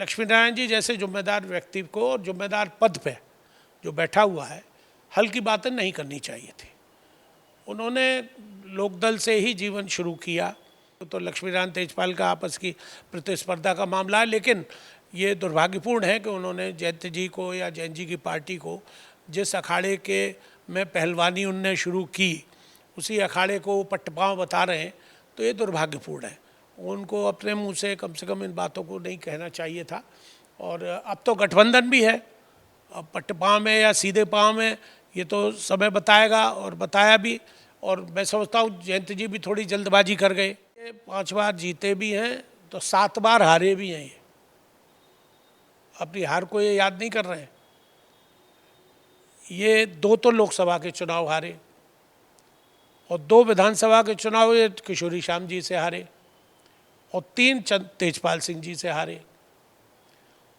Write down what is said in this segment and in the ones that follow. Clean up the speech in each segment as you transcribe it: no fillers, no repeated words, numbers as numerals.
लक्ष्मी नारायण जी जैसे जिम्मेदार व्यक्ति को और जिम्मेदार पद पे जो बैठा हुआ है, हल्की बातें नहीं करनी चाहिए थी। उन्होंने लोकदल से ही जीवन शुरू किया, तो लक्ष्मी नारायण तेजपाल का आपस की प्रतिस्पर्धा का मामला है, लेकिन ये दुर्भाग्यपूर्ण है कि उन्होंने जयंत जी को या जैन जी की पार्टी को जिस अखाड़े के में पहलवानी उनने शुरू की, उसी अखाड़े को पट्टपाँव बता रहे हैं, तो ये दुर्भाग्यपूर्ण है। उनको अपने मुंह से कम इन बातों को नहीं कहना चाहिए था। और अब तो गठबंधन भी है, अब पट्टपाँव में या सीधे पाँव में ये तो समय बताएगा, और बताया भी। और मैं समझता हूँ जयंत जी भी थोड़ी जल्दबाजी कर गए। 5 बार जीते भी हैं तो 7 बार हारे भी हैं। ये अपनी हार को ये याद नहीं कर रहे हैं। ये 2 तो लोकसभा के चुनाव हारे और 2 विधानसभा के चुनाव ये किशोरी श्याम जी से हारे और 3 तेजपाल सिंह जी से हारे।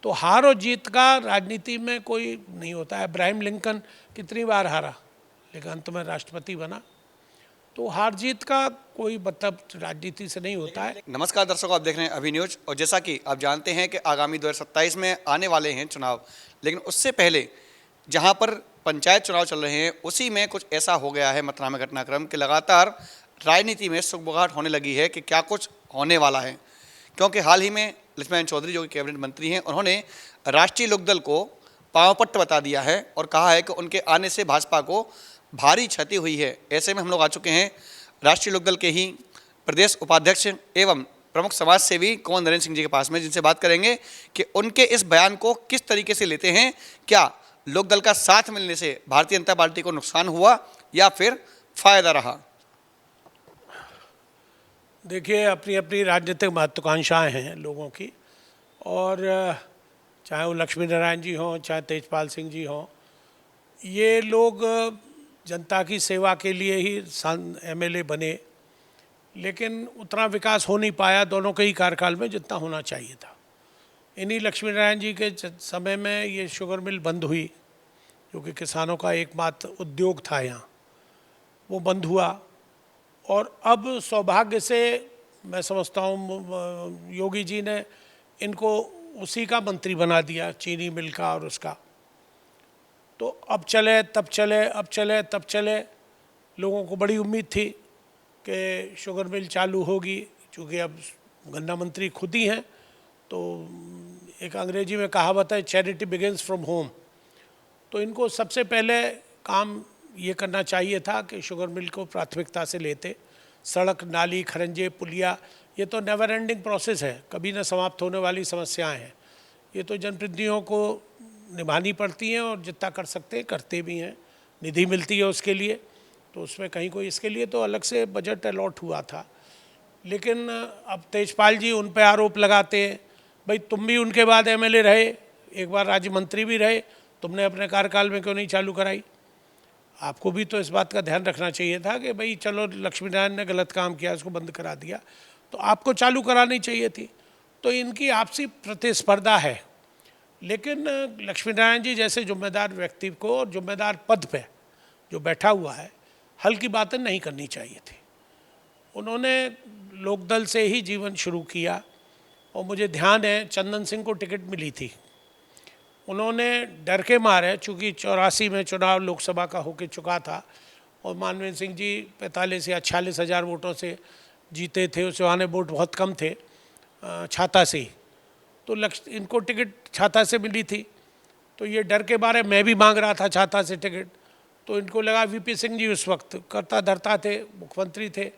तो हार और जीत का राजनीति में कोई नहीं होता है। अब्राहम लिंकन कितनी बार हारा लेकिन अंत में राष्ट्रपति बना। तो हार जीत का कोई मतलब राजनीति से नहीं होता है। नमस्कार दर्शकों, आप देख रहे हैं अभी न्यूज। और जैसा कि आप जानते हैं कि आगामी 2027 में आने वाले हैं चुनाव, लेकिन उससे पहले जहां पर पंचायत चुनाव चल रहे हैं उसी में कुछ ऐसा हो गया है मतनामा घटनाक्रम कि लगातार राजनीति में सुगबुगाहट होने लगी है कि क्या कुछ होने वाला है। क्योंकि हाल ही में लक्ष्मण चौधरी जो कि कैबिनेट मंत्री हैं, उन्होंने राष्ट्रीय लोकदल को पांवपट्ट बता दिया है और कहा है कि उनके आने से भाजपा को भारी क्षति हुई है। ऐसे में हम लोग आ चुके हैं राष्ट्रीय लोकदल के ही प्रदेश उपाध्यक्ष एवं प्रमुख समाज सेवी कुंवर नरेंद्र सिंह जी के पास में, जिनसे बात करेंगे कि उनके इस बयान को किस तरीके से लेते हैं। क्या लोकदल का साथ मिलने से भारतीय जनता पार्टी को नुकसान हुआ या फिर फायदा रहा? देखिए, अपनी अपनी राजनीतिक महत्वाकांक्षाएँ हैं लोगों की, और चाहे वो लक्ष्मी नारायण जी हों, चाहे तेजपाल सिंह जी हों, ये लोग जनता की सेवा के लिए ही एमएलए बने, लेकिन उतना विकास हो नहीं पाया दोनों के ही कार्यकाल में जितना होना चाहिए था। इन्हीं लक्ष्मी नारायण जी के समय में ये शुगर मिल बंद हुई, जो कि किसानों का एकमात्र उद्योग था यहाँ, वो बंद हुआ। और अब सौभाग्य से मैं समझता हूँ योगी जी ने इनको उसी का मंत्री बना दिया, चीनी मिल का और उसका। तो अब चले तब चले, अब चले तब चले। लोगों को बड़ी उम्मीद थी कि शुगर मिल चालू होगी, चूँकि अब गन्ना मंत्री खुद ही हैं। तो एक अंग्रेजी में कहावत है, चैरिटी बिगिंस फ्रॉम होम। तो इनको सबसे पहले काम ये करना चाहिए था कि शुगर मिल को प्राथमिकता से लेते। सड़क, नाली, खरंजे, पुलिया, ये तो नेवर एंडिंग प्रोसेस है, कभी न समाप्त होने वाली समस्याएं हैं। ये तो जनप्रतिनिधियों को निभानी पड़ती हैं और जितना कर सकते हैं करते भी हैं। निधि मिलती है उसके लिए, तो उसमें कहीं कोई इसके लिए तो अलग से बजट अलॉट हुआ था। लेकिन अब तेजपाल जी उन पर आरोप लगाते हैं, भाई तुम भी उनके बाद एमएलए रहे, एक बार राज्य मंत्री भी रहे, तुमने अपने कार्यकाल में क्यों नहीं चालू कराई? आपको भी तो इस बात का ध्यान रखना चाहिए था कि भाई चलो लक्ष्मी नारायण ने गलत काम किया, उसको बंद करा दिया, तो आपको चालू करानी चाहिए थी। तो इनकी आपसी प्रतिस्पर्धा है। लेकिन लक्ष्मी नारायण जी जैसे जिम्मेदार व्यक्ति को और जिम्मेदार पद पे जो बैठा हुआ है, हल्की बातें नहीं करनी चाहिए थी। उन्होंने लोकदल से ही जीवन शुरू किया, और मुझे ध्यान है चंदन सिंह को टिकट मिली थी। उन्होंने डर के मारे, चूँकि 84 में चुनाव लोकसभा का होके चुका था और मानवेंद्र सिंह जी 45 या 46 हज़ार वोटों से जीते थे, उस जमाने वोट बहुत कम थे छाता से ही। तो इनको टिकट छाता से मिली थी, तो ये डर के मारे मैं भी मांग रहा था छाता से टिकट। तो इनको लगा वीपी सिंह जी उस वक्त करता धरता थे, मुख्यमंत्री थे,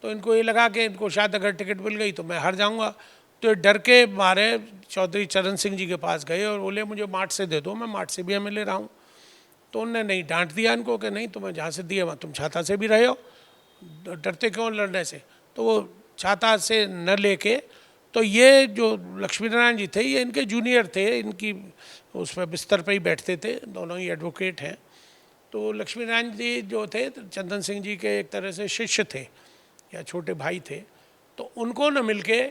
तो इनको ये लगा कि इनको शायद अगर टिकट मिल गई तो मैं हार जाऊंगा। तो डर के मारे चौधरी चरण सिंह जी के पास गए और बोले मुझे मार्ट से दे दो, मैं मार्ट से भी एमएलए रहा हूँ। तो उनने नहीं, डांट दिया इनको कि नहीं, तुम्हें जहाँ से दिए वहाँ तुम छाता से भी रहे हो, डरते क्यों लड़ने से? तो वो छाता से न लेके, तो ये जो लक्ष्मी नारायण जी थे ये इनके जूनियर थे, इनकी उस पर बिस्तर पर ही बैठते थे, दोनों ही एडवोकेट हैं। तो लक्ष्मी नारायण जी जो थे चंदन सिंह जी के एक तरह से शिष्य थे या छोटे भाई थे। तो उनको न मिलके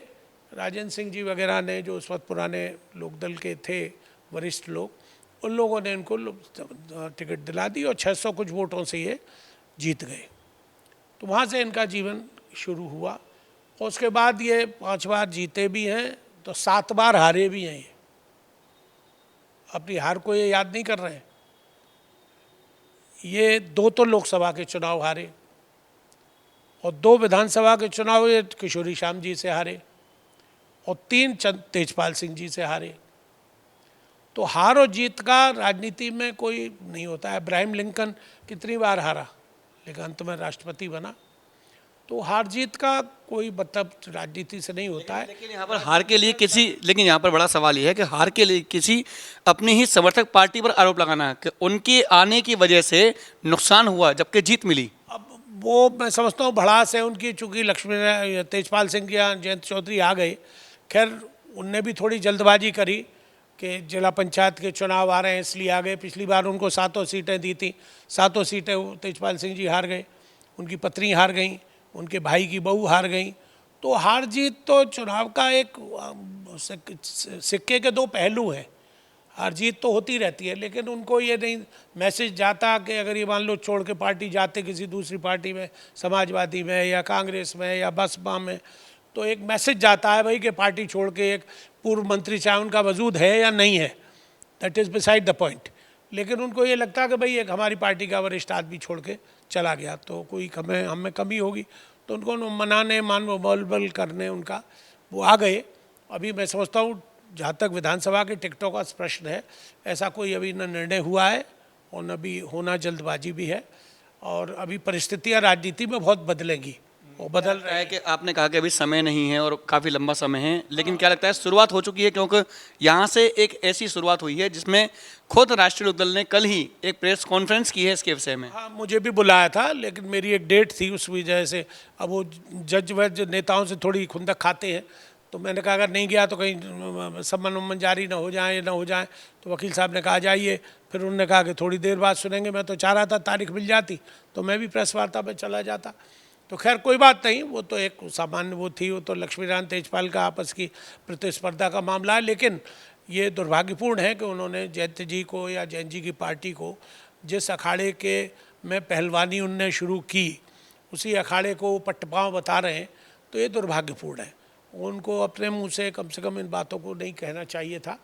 राजेंद्र सिंह जी वगैरह ने, जो उस वक्त पुराने लोकदल के थे वरिष्ठ लोग, उन लोगों ने इनको टिकट दिला दी और 600 कुछ वोटों से ये जीत गए। तो वहाँ से इनका जीवन शुरू हुआ और उसके बाद ये 5 बार जीते भी हैं। तो 7 बार हारे भी हैं ये। अपनी हार को ये याद नहीं कर रहे हैं। ये 2 तो लोकसभा के चुनाव हारे और 2 विधानसभा के चुनाव ये किशोरी श्याम जी से हारे और 3 तेजपाल सिंह जी से हारे। तो हार और जीत का राजनीति में कोई नहीं होता है। अब्राहम लिंकन कितनी बार हारा लेकिन अंत में राष्ट्रपति बना। तो हार जीत का कोई मतलब राजनीति से नहीं होता है। लेकिन यहाँ पर हार के लिए किसी, लेकिन यहाँ पर बड़ा सवाल ये है कि हार के लिए किसी अपनी ही समर्थक पार्टी पर आरोप लगाना कि उनके आने की वजह से नुकसान हुआ जबकि जीत मिली। अब वो मैं समझता हूँ भड़ास है उनकी, चूँकि लक्ष्मी तेजपाल सिंह या जयंत चौधरी आ गए। खैर उनने भी थोड़ी जल्दबाजी करी कि जिला पंचायत के चुनाव आ रहे हैं इसलिए आ गए। पिछली बार उनको 7 सीटें दी थी, 7 सीटें तेजपाल सिंह जी हार गए, उनकी पत्नी हार गई, उनके भाई की बहू हार गई। तो हार जीत तो चुनाव का एक सिक्के के 2 पहलू हैं। हार जीत तो होती रहती है, लेकिन उनको ये नहीं मैसेज जाता कि अगर ये मान लो छोड़ के पार्टी जाते किसी दूसरी पार्टी में, समाजवादी में या कांग्रेस में या बसपा में, तो एक मैसेज जाता है भाई कि पार्टी छोड़ के एक पूर्व मंत्री चाहे उनका वजूद है या नहीं है, that is beside the point. लेकिन उनको ये लगता है कि भाई एक हमारी पार्टी का वरिष्ठ आदमी छोड़ के चला गया तो कोई हमें कमी होगी, तो उनको मनाने बल करने उनका वो आ गए। अभी मैं समझता हूँ जहाँ तक विधानसभा के टिकटों का प्रश्न है, ऐसा कोई अभी न निर्णय हुआ है और न भी होना, जल्दबाजी भी है। और अभी परिस्थितियाँ राजनीति में बहुत बदलेंगी, वो बदल रहा है। कि आपने कहा कि अभी समय नहीं है और काफ़ी लंबा समय है, लेकिन क्या लगता है शुरुआत हो चुकी है? क्योंकि यहाँ से एक ऐसी शुरुआत हुई है जिसमें खुद राष्ट्रीय लोकदल ने कल ही एक प्रेस कॉन्फ्रेंस की है इसके विषय में। हाँ, मुझे भी बुलाया था, लेकिन मेरी एक डेट थी, उस वजह से अब वो जज वज नेताओं से थोड़ी खुंदक खाते हैं, तो मैंने कहा अगर नहीं गया तो कहीं सम्मन उम्मन जारी ना हो जाए ना हो जाए। तो वकील साहब ने कहा जाइए। फिर उन्होंने कहा कि थोड़ी देर बाद सुनेंगे। मैं तो चाह रहा था तारीख मिल जाती तो मैं भी प्रेस वार्ता में चला जाता। तो खैर कोई बात नहीं, वो तो एक सामान्य वो थी, वो तो लक्ष्मीनारायण तेजपाल का आपस की प्रतिस्पर्धा का मामला है। लेकिन ये दुर्भाग्यपूर्ण है कि उन्होंने जयंत जी को या जयंत जी की पार्टी को जिस अखाड़े के में पहलवानी उनने शुरू की उसी अखाड़े को पट्टपाँव बता रहे हैं, तो ये दुर्भाग्यपूर्ण है। उनको अपने मुंह से कम इन बातों को नहीं कहना चाहिए था।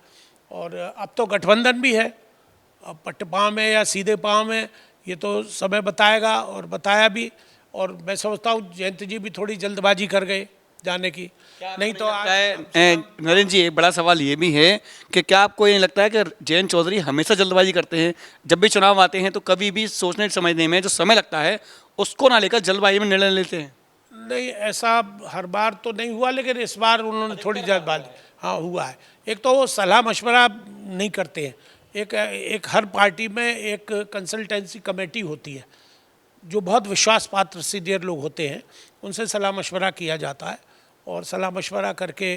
और अब तो गठबंधन भी है, अब पट्टपाँव में या सीधे पाँव में ये तो समय बताएगा, और बताया भी। और मैं समझता हूँ जयंत जी भी थोड़ी जल्दबाजी कर गए जाने की, नहीं तो नरेंद्र जी एक बड़ा सवाल ये भी है कि क्या आपको ये लगता है कि जयंत चौधरी हमेशा जल्दबाजी करते हैं? जब भी चुनाव आते हैं तो कभी भी सोचने समझने में जो समय लगता है उसको ना लेकर जल्दबाजी में निर्णय लेते हैं? नहीं, ऐसा हर बार तो नहीं हुआ, लेकिन इस बार उन्होंने थोड़ी जल्दबाजी, हाँ हुआ है। एक तो वो सलाह मशवरा नहीं करते हैं। एक हर पार्टी में एक कंसल्टेंसी कमेटी होती है जो बहुत विश्वास पात्र सीनियर लोग होते हैं, उनसे सलाह मशवरा किया जाता है और सलाह मशवरा करके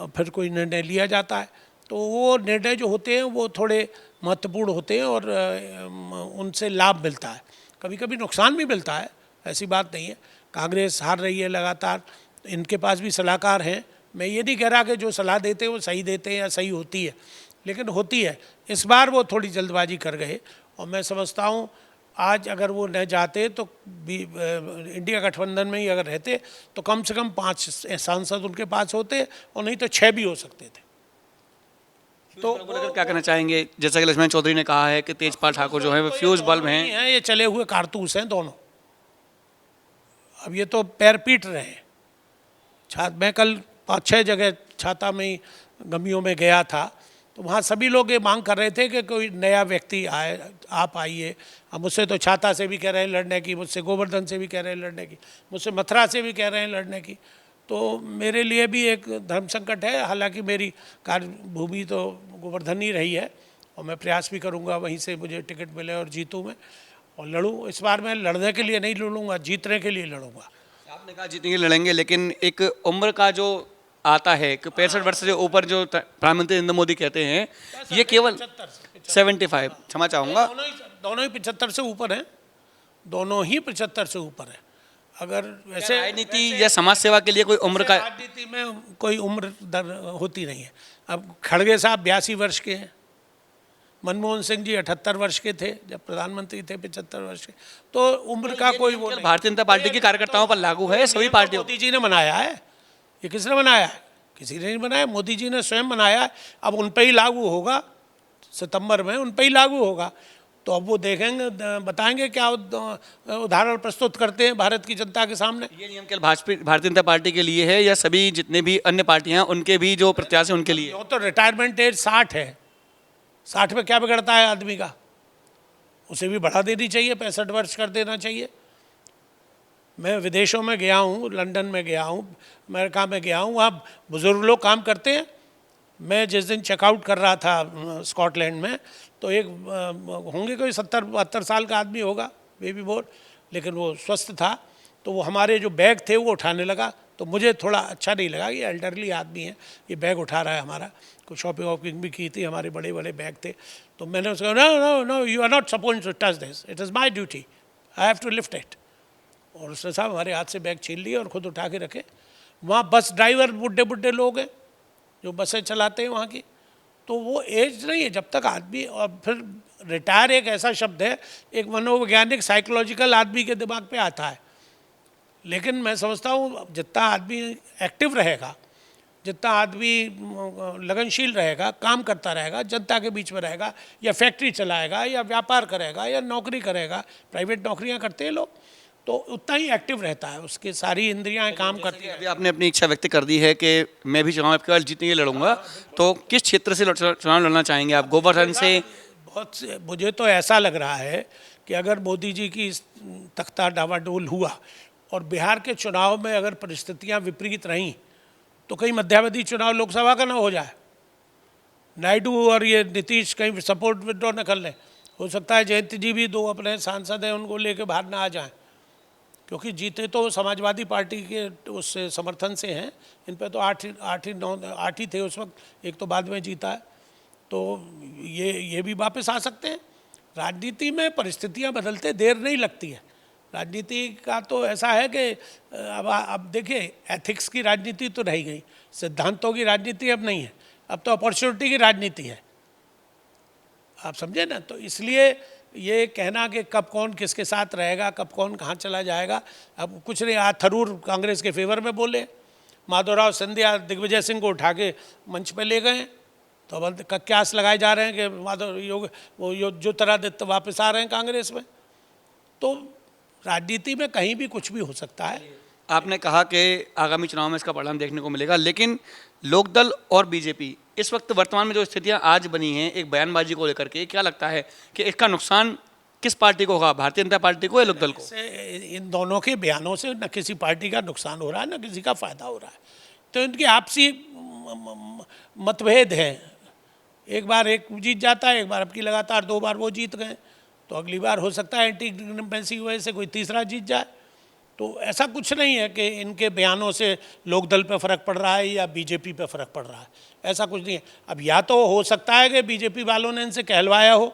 फिर कोई निर्णय लिया जाता है। तो वो निर्णय जो होते हैं वो थोड़े महत्वपूर्ण होते हैं और उनसे लाभ मिलता है, कभी कभी नुकसान भी मिलता है, ऐसी बात नहीं है। कांग्रेस हार रही है लगातार, इनके पास भी सलाहकार हैं। मैं ये नहीं कह रहा कि जो सलाह देते हैं वो सही देते हैं या सही होती है, लेकिन होती है। इस बार वो थोड़ी जल्दबाजी कर गए और मैं समझता हूँ आज अगर वो न जाते तो भी इंडिया गठबंधन में ही अगर रहते तो कम से कम 5 सांसद उनके पास होते और नहीं तो 6 भी हो सकते थे। तो क्या कहना चाहेंगे? जैसा कि लक्ष्मण चौधरी ने कहा है कि तेजपाल ठाकुर जो है वो फ्यूज बल्ब हैं, ये चले हुए कारतूस हैं दोनों। अब ये तो पैर पीट रहे हैं। मैं कल 5-6 जगह छाता में गमियों में गया था, तो वहाँ सभी लोग ये मांग कर रहे थे कि कोई नया व्यक्ति आए, आप आइए। अब मुझसे तो छाता से भी कह रहे हैं लड़ने की, मुझसे गोवर्धन से भी कह रहे हैं लड़ने की, मुझसे मथुरा से भी कह रहे हैं लड़ने की। तो मेरे लिए भी एक धर्म संकट है। हालांकि मेरी कार्यभूमि तो गोवर्धन ही रही है और मैं प्रयास भी करूँगा वहीं से मुझे टिकट मिले और जीतूँ मैं और लड़ूँ। इस बार मैं लड़ने के लिए नहीं लड़ूँगा, जीतने के लिए लड़ूँगा। आपने कहा जीतने के लिए लड़ेंगे, लेकिन एक उम्र का जो आता है कि 65 वर्ष से ऊपर जो प्रधानमंत्री नरेंद्र मोदी कहते हैं, ये केवल 75, क्षमा चाहूँगा, दोनों ही 75 से ऊपर हैं, दोनों ही 75 से ऊपर है। अगर वैसे राजनीति या समाज सेवा के लिए कोई उम्र का, राजनीति में कोई उम्र दर होती नहीं है। अब खड़गे साहब 82 वर्ष के हैं, मनमोहन सिंह जी 78 वर्ष के थे जब प्रधानमंत्री थे, 75 वर्ष के। तो उम्र का कोई वो नहीं। भारतीय जनता पार्टी के कार्यकर्ताओं पर लागू है, सभी पार्टियों। मोदी जी ने बनाया है, ये किसने बनाया है? किसी ने नहीं बनाया, मोदी जी ने स्वयं बनाया। अब उन पे ही लागू होगा, सितंबर में उन पे ही लागू होगा। तो अब वो देखेंगे, बताएंगे क्या उदाहरण प्रस्तुत करते हैं भारत की जनता के सामने। ये नियम केवल भारतीय जनता पार्टी के लिए है या सभी जितने भी अन्य पार्टियां हैं उनके भी जो प्रत्याशी उनके लिए? यूँ तो रिटायरमेंट एज 60 है, 60 में क्या बिगड़ता है आदमी का, उसे भी बढ़ा देनी चाहिए, 65 वर्ष कर देना चाहिए। मैं विदेशों में गया हूँ, लंदन में गया हूँ, अमेरिका में गया हूँ, वहाँ बुज़ुर्ग लोग काम करते हैं। मैं जिस दिन चेकआउट कर रहा था स्कॉटलैंड में, तो एक होंगे कोई 70-72 साल का आदमी होगा, बेबी मोर, लेकिन वो स्वस्थ था। तो वो हमारे जो बैग थे वो उठाने लगा, तो मुझे थोड़ा अच्छा नहीं लगा, ये एल्डरली आदमी है, ये बैग उठा रहा है हमारा। कुछ शॉपिंग वॉपिंग भी की थी, हमारे बड़े बड़े बैग थे। तो मैंने उसको no no no, you are not suppose to touch this, it is my duty, I have to lift it. और उसने साहब हमारे हाथ से बैग छीन लिए और ख़ुद उठा के रखे। वहाँ बस ड्राइवर बुढ़े बुढ़े लोग हैं जो बसें चलाते हैं वहाँ की, तो वो एज नहीं है जब तक आदमी। और फिर रिटायर एक ऐसा शब्द है, एक मनोवैज्ञानिक साइकोलॉजिकल आदमी के दिमाग पे आता है। लेकिन मैं समझता हूँ जितना आदमी एक्टिव रहेगा, जितना आदमी लगनशील रहेगा, काम करता रहेगा, जनता के बीच में रहेगा, या फैक्ट्री चलाएगा, या व्यापार करेगा, या नौकरी करेगा, प्राइवेट नौकरियाँ करते हैं लोग, तो उतना ही एक्टिव रहता है, उसके सारी इंद्रियां काम करती हैं। अभी आपने अपनी इच्छा व्यक्त कर दी है कि मैं भी चुनाव आपके बाद जीतने के लिए लड़ूंगा, तो किस क्षेत्र से चुनाव लड़ना चाहेंगे आप? गोवर्धन से? बहुत से, मुझे तो ऐसा लग रहा है कि अगर मोदी जी की तख्ता डावाडोल हुआ और बिहार के चुनाव में अगर परिस्थितियां विपरीत रहीं, तो कहीं मध्यावधि चुनाव लोकसभा का ना हो जाए, नायडू और ये नीतीश कहीं सपोर्ट विड्रॉ न कर लें। हो सकता है जयंत जी भी, 2 अपने सांसद हैं, उनको लेके बाहर ना आ जाएं, क्योंकि जीते तो समाजवादी पार्टी के उससे समर्थन से हैं। इन पे तो 8 ही थे उस वक्त, एक तो बाद में जीता है। तो ये भी वापस आ सकते हैं। राजनीति में परिस्थितियां बदलते देर नहीं लगती है। राजनीति का तो ऐसा है कि अब देखिए, एथिक्स की राजनीति तो रह गई, सिद्धांतों की राजनीति अब नहीं है, अब तो अपॉर्चुनिटी की राजनीति है। आप समझे ना? तो इसलिए ये कहना कि कब कौन किसके साथ रहेगा, कब कौन कहाँ चला जाएगा, अब कुछ नहीं। आज थरूर कांग्रेस के फेवर में बोले, माधवराव सिंधिया दिग्विजय सिंह को उठा के मंच पे ले गए, तो अब कक्यास लगाए जा रहे हैं कि वो ज्योतिरादित्य वापस आ रहे हैं कांग्रेस में। तो राजनीति में कहीं भी कुछ भी हो सकता है। आपने कहा कि आगामी चुनाव में इसका परिणाम देखने को मिलेगा, लेकिन लोकदल और बीजेपी इस वक्त वर्तमान में जो स्थितियां आज बनी हैं एक बयानबाजी को लेकर के, क्या लगता है कि इसका नुकसान किस पार्टी को होगा, भारतीय जनता पार्टी को या लोकदल को? इन दोनों के बयानों से न किसी पार्टी का नुकसान हो रहा है, न किसी का फायदा हो रहा है। तो इनकी आपसी मतभेद हैं। एक बार एक जीत जाता है, एक बार अब की लगातार 2 बार वो जीत गए, तो अगली बार हो सकता है एंटी इनकम्बेंसी की वजह से कोई तीसरा जीत जाए। तो ऐसा कुछ नहीं है कि इनके बयानों से लोकदल पे फ़र्क पड़ रहा है या बीजेपी पे फ़र्क पड़ रहा है, ऐसा कुछ नहीं है। अब या तो हो सकता है कि बीजेपी वालों ने इनसे कहलवाया हो,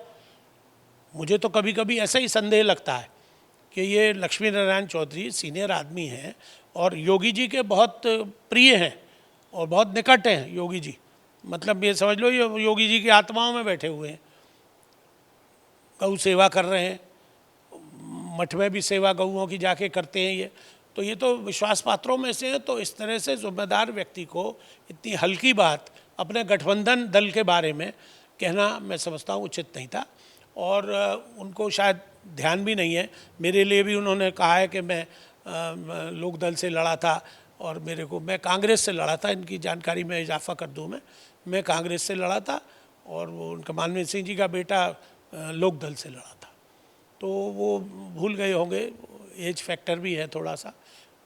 मुझे तो कभी कभी ऐसा ही संदेह लगता है कि ये लक्ष्मी नारायण चौधरी सीनियर आदमी हैं और योगी जी के बहुत प्रिय हैं और बहुत निकट हैं योगी जी। मतलब ये समझ लो ये योगी जी की आत्माओं में बैठे हुए हैं, गौ सेवा कर रहे हैं, मठ में भी सेवा गऊओं की जाके करते हैं ये। तो ये तो विश्वास पात्रों में से है। तो इस तरह से जिम्मेदार व्यक्ति को इतनी हल्की बात अपने गठबंधन दल के बारे में कहना मैं समझता हूँ उचित नहीं था, और उनको शायद ध्यान भी नहीं है। मेरे लिए भी उन्होंने कहा है कि मैं लोकदल से लड़ा था और मैं कांग्रेस से लड़ा था। इनकी जानकारी में इजाफा कर दूँ, मैं कांग्रेस से लड़ा था और वो उनका मानवेंद्र सिंह जी का बेटा लोकदल से लड़ा था। तो वो भूल गए होंगे, एज फैक्टर भी है थोड़ा सा,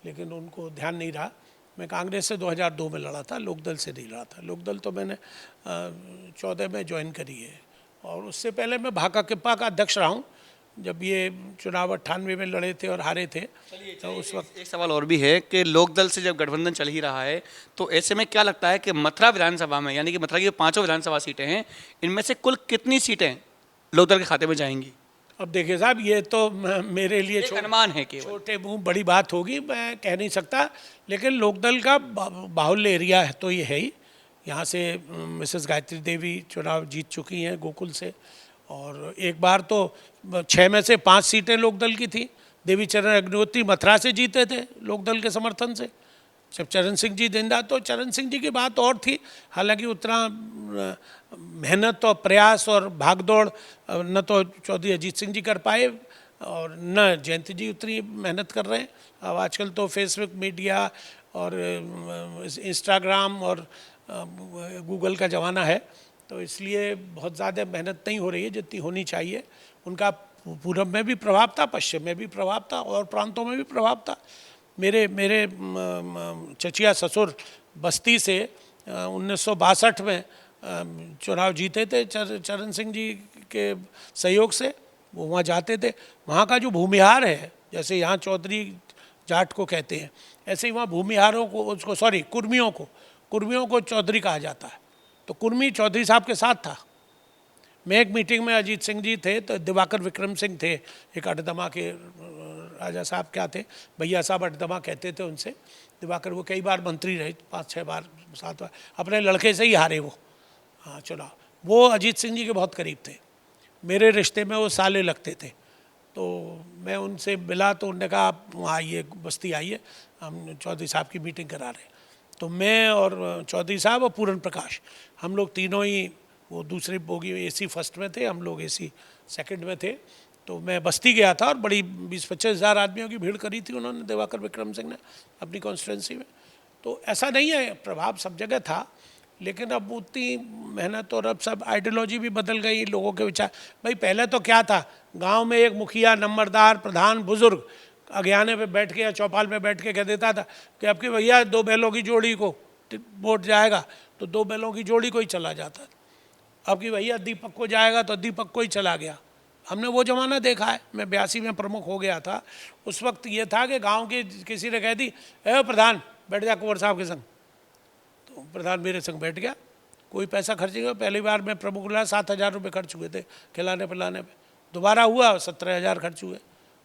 लेकिन उनको ध्यान नहीं रहा। मैं कांग्रेस से 2002 में लड़ा था, लोकदल से नहीं लड़ा था। लोकदल तो मैंने 14 में ज्वाइन करी है, और उससे पहले मैं भाका किप्पा का अध्यक्ष रहा हूँ जब ये चुनाव 98 में लड़े थे और हारे थे। तो उस वक्त एक सवाल और भी है कि लोकदल से जब गठबंधन चल ही रहा है, तो ऐसे में क्या लगता है कि मथुरा विधानसभा में, यानी कि मथुरा की 5 विधानसभा सीटें हैं, इनमें से कुल कितनी सीटें लोकदल के खाते में जाएंगी? अब देखिए साहब, ये तो मेरे लिए अनुमान है कि छोटे मुँह बड़ी बात होगी, मैं कह नहीं सकता। लेकिन लोकदल का बाहुल्य एरिया है तो ये है ही। यहाँ से मिसेस गायत्री देवी चुनाव जीत चुकी हैं गोकुल से, और एक बार तो 6 में से 5 सीटें लोकदल की थी। देवी चरण अग्निहोत्री मथुरा से जीते थे लोकदल के समर्थन से, जब चरण सिंह जी जिंदा तो चरण सिंह जी की बात और थी, हालांकि उतना मेहनत और प्रयास और भागदौड़ न तो चौधरी अजीत सिंह जी कर पाए और न जयंत जी उतनी मेहनत कर रहे हैं। अब आजकल तो फेसबुक मीडिया और इंस्टाग्राम और गूगल का ज़माना है, तो इसलिए बहुत ज़्यादा मेहनत नहीं हो रही है जितनी होनी चाहिए। उनका पूरब में भी प्रभाव था, पश्चिम में भी प्रभाव था और प्रांतों में भी प्रभाव था। मेरे मेरे चचिया ससुर बस्ती से 1962 में चुनाव जीते थे चरण सिंह जी के सहयोग से। वो वहाँ जाते थे, वहाँ का जो भूमिहार है, जैसे यहाँ चौधरी जाट को कहते हैं, ऐसे ही वहाँ भूमिहारों को, उसको सॉरी कुर्मियों को चौधरी कहा जाता है। तो कुर्मी चौधरी साहब के साथ था। मैं एक मीटिंग में अजीत सिंह जी थे तो दिवाकर विक्रम सिंह थे, एक अडदमा के राजा साहब क्या थे, भैया साहब अडदमा कहते थे उनसे। दिवाकर वो कई बार मंत्री रहे, 5-6 बार 7 बार, अपने लड़के से ही हारे वो चुनाव। वो अजीत सिंह जी के बहुत करीब थे, मेरे रिश्ते में वो साले लगते थे। तो मैं उनसे मिला तो उन्होंने कहा आप वहाँ आइए, बस्ती आइए, हम चौधरी साहब की मीटिंग करा रहे हैं। तो मैं और चौधरी साहब और पूरन प्रकाश, हम लोग तीनों ही, वो दूसरे बोगी AC फर्स्ट में थे, हम लोग AC सेकंड में थे। तो मैं बस्ती गया था और बड़ी 20-25 हज़ार आदमियों की भीड़ करी थी उन्होंने, दिवाकर विक्रम सिंह ने अपनी कॉन्स्टिट्यूंसी में। तो ऐसा नहीं है, प्रभाव सब जगह था, लेकिन अब उतनी मेहनत और अब सब आइडियोलॉजी भी बदल गई, लोगों के विचार। भाई पहले तो क्या था, गांव में एक मुखिया, नंबरदार, प्रधान, बुजुर्ग अज्ञाने पे बैठ के या चौपाल पे बैठ के कह देता था कि आपके भैया 2 बैलों की जोड़ी को वोट जाएगा, तो 2 बैलों की जोड़ी को ही चला जाता था। अब कि भैया दीपक को जाएगा तो दीपक को ही चला गया। हमने वो ज़माना देखा है। मैं 82 में प्रमुख हो गया था, उस वक्त ये था कि गांव के किसी ने कह दी, ए प्रधान बैठ जा कुंवर साहब के संग, तो प्रधान मेरे संग बैठ गया, कोई पैसा खर्च नहीं हुआ। पहली बार मैं प्रमुख हुआ 7,000 रुपये खर्च हुए थे खिलाने पिलाने पे, दोबारा हुआ 17,000 खर्च हुए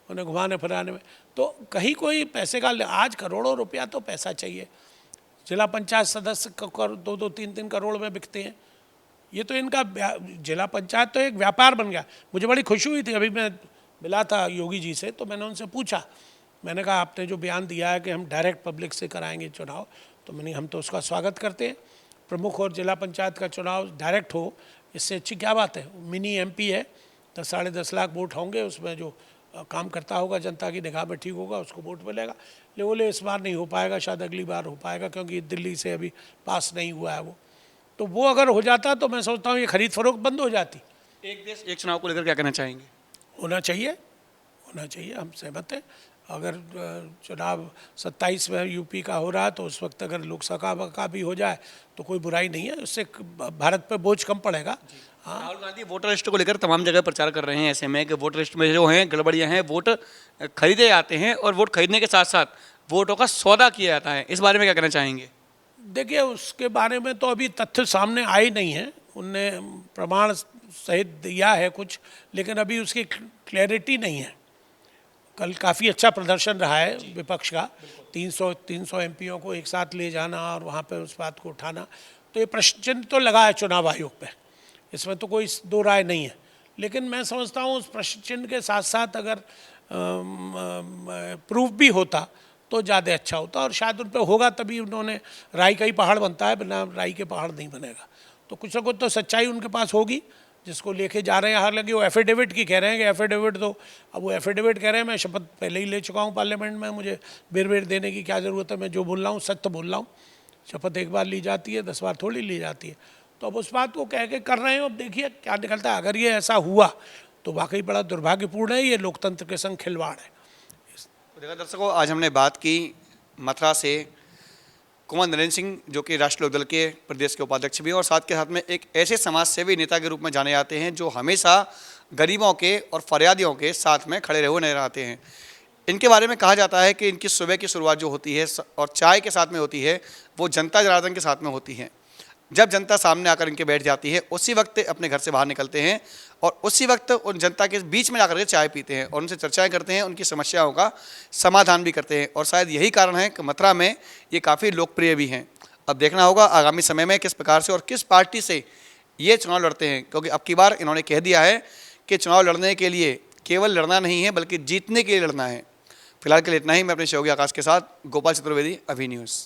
उन्हें घुमाने फिराने में। तो कहीं कोई पैसे का, आज करोड़ों रुपया तो पैसा चाहिए। जिला पंचायत सदस्य 2-2, 3-3 करोड़ में बिकते हैं। ये तो इनका जिला पंचायत तो एक व्यापार बन गया। मुझे बड़ी खुशी हुई थी, अभी मैं मिला था योगी जी से, तो मैंने उनसे पूछा, मैंने कहा आपने जो बयान दिया है कि हम डायरेक्ट पब्लिक से कराएंगे चुनाव, तो मैंने हम तो उसका स्वागत करते हैं। प्रमुख और जिला पंचायत का चुनाव डायरेक्ट हो, इससे अच्छी क्या बात है। मिनी MP है, 10-10.5 लाख वोट होंगे, उसमें जो काम करता होगा जनता की निगाह में ठीक होगा उसको वोट मिलेगा। ले बोले इस बार नहीं हो पाएगा, शायद अगली बार हो पाएगा, क्योंकि दिल्ली से अभी पास नहीं हुआ है वो। तो वो अगर हो जाता तो मैं सोचता हूँ ये खरीद फरोख्त बंद हो जाती। एक देश एक चुनाव को लेकर क्या कहना चाहेंगे? होना चाहिए, हम सहमत हैं। अगर चुनाव 27 में UP का हो रहा है तो उस वक्त अगर लोकसभा का भी हो जाए तो कोई बुराई नहीं है, उससे भारत पे बोझ कम पड़ेगा। हाँ, राहुल गांधी वोटर लिस्ट को लेकर तमाम जगह प्रचार कर रहे हैं, ऐसे में कि वोटर लिस्ट में जो हैं गड़बड़ियां हैं, वोट खरीदे जाते हैं और वोट खरीदने के साथ साथ वोटों का सौदा किया जाता है, इस बारे में क्या कहना चाहेंगे? देखिए उसके बारे में तो अभी तथ्य सामने आए नहीं है, उनने प्रमाण सहित दिया है कुछ, लेकिन अभी उसकी क्लैरिटी नहीं है। कल काफ़ी अच्छा प्रदर्शन रहा है विपक्ष का, 300 MPओं को एक साथ ले जाना और वहाँ पे उस बात को उठाना, तो ये प्रश्न चिन्ह तो लगा है चुनाव आयोग पे, इसमें तो कोई दो राय नहीं है। लेकिन मैं समझता हूँ उस प्रश्न चिन्ह के साथ साथ अगर प्रूफ भी होता तो ज़्यादा अच्छा होता, और शायद उन पर होगा तभी उन्होंने, राई का ही पहाड़ बनता है, बिना राई के पहाड़ नहीं बनेगा। तो कुछ ना कुछ तो सच्चाई उनके पास होगी जिसको लेके जा रहे हैं। हालांकि वो एफिडेविट की कह रहे हैं कि एफिडेविट दो, अब वो एफिडेविट कह रहे हैं, मैं शपथ पहले ही ले चुका हूँ पार्लियामेंट में, मुझे बेर देने की क्या ज़रूरत है, मैं जो बोल रहा हूँ सत्य बोल रहा हूँ। शपथ एक बार ली जाती है, 10 बार थोड़ी ली जाती है। तो अब उस बात को कह के कर रहे हैं, अब देखिए क्या निकलता है। अगर ये ऐसा हुआ तो वाकई बड़ा दुर्भाग्यपूर्ण है, ये लोकतंत्र के संग खिलवाड़ है। तो देखा दर्शकों, आज हमने बात की मथुरा से कुंवर नरेंद्र सिंह, जो कि राष्ट्रीय लोकदल के प्रदेश के उपाध्यक्ष भी हैं और साथ के साथ में एक ऐसे समाज सेवी नेता के रूप में जाने जाते हैं जो हमेशा गरीबों के और फरियादियों के साथ में खड़े रहे नजर आते हैं। इनके बारे में कहा जाता है कि इनकी सुबह की शुरुआत जो होती है और चाय के साथ में होती है, वो जनता जनार्दन के साथ में होती है। जब जनता सामने आकर इनके बैठ जाती है, उसी वक्त अपने घर से बाहर निकलते हैं और उसी वक्त उन जनता के बीच में जाकर के चाय पीते हैं और उनसे चर्चाएं करते हैं, उनकी समस्याओं का समाधान भी करते हैं। और शायद यही कारण है कि मथुरा में ये काफ़ी लोकप्रिय भी हैं। अब देखना होगा आगामी समय में किस प्रकार से और किस पार्टी से ये चुनाव लड़ते हैं, क्योंकि अब की बार इन्होंने कह दिया है कि चुनाव लड़ने के लिए केवल लड़ना नहीं है बल्कि जीतने के लिए लड़ना है। फिलहाल के लिए इतना ही। मैं अपने सहयोगी आकाश के साथ गोपाल चतुर्वेदी, अभी न्यूज़।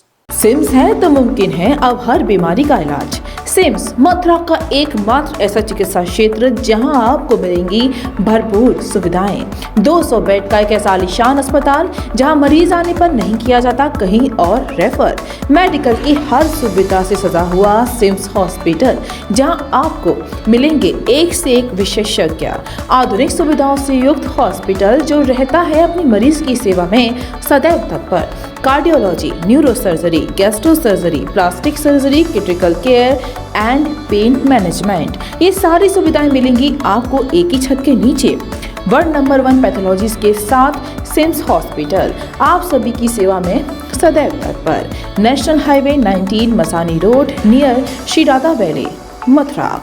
सिम्स है तो मुमकिन है अब हर बीमारी का इलाज। सिम्स मथुरा का एकमात्र ऐसा चिकित्सा क्षेत्र जहां आपको मिलेंगी भरपूर सुविधाएं। 200 बेड का एक ऐसा आलीशान अस्पताल जहां मरीज आने पर नहीं किया जाता कहीं और रेफर। मेडिकल की हर सुविधा से सजा हुआ सिम्स हॉस्पिटल जहां आपको मिलेंगे एक से एक विशेषज्ञ। आधुनिक सुविधाओं से युक्त हॉस्पिटल जो रहता है अपनी मरीज की सेवा में सदैव तत्पर। Cardiology, neurosurgery, gastro surgery, plastic surgery, critical care and pain management, ये सारी सुविधाएं मिलेंगी आपको एक ही छत के नीचे। वर्ल्ड नंबर 1 पैथोलॉजीज के साथ सिम्स हॉस्पिटल आप सभी की सेवा में सदैव तत्पर। National highway 19 Masani road near Shri Radha valley, Mathura.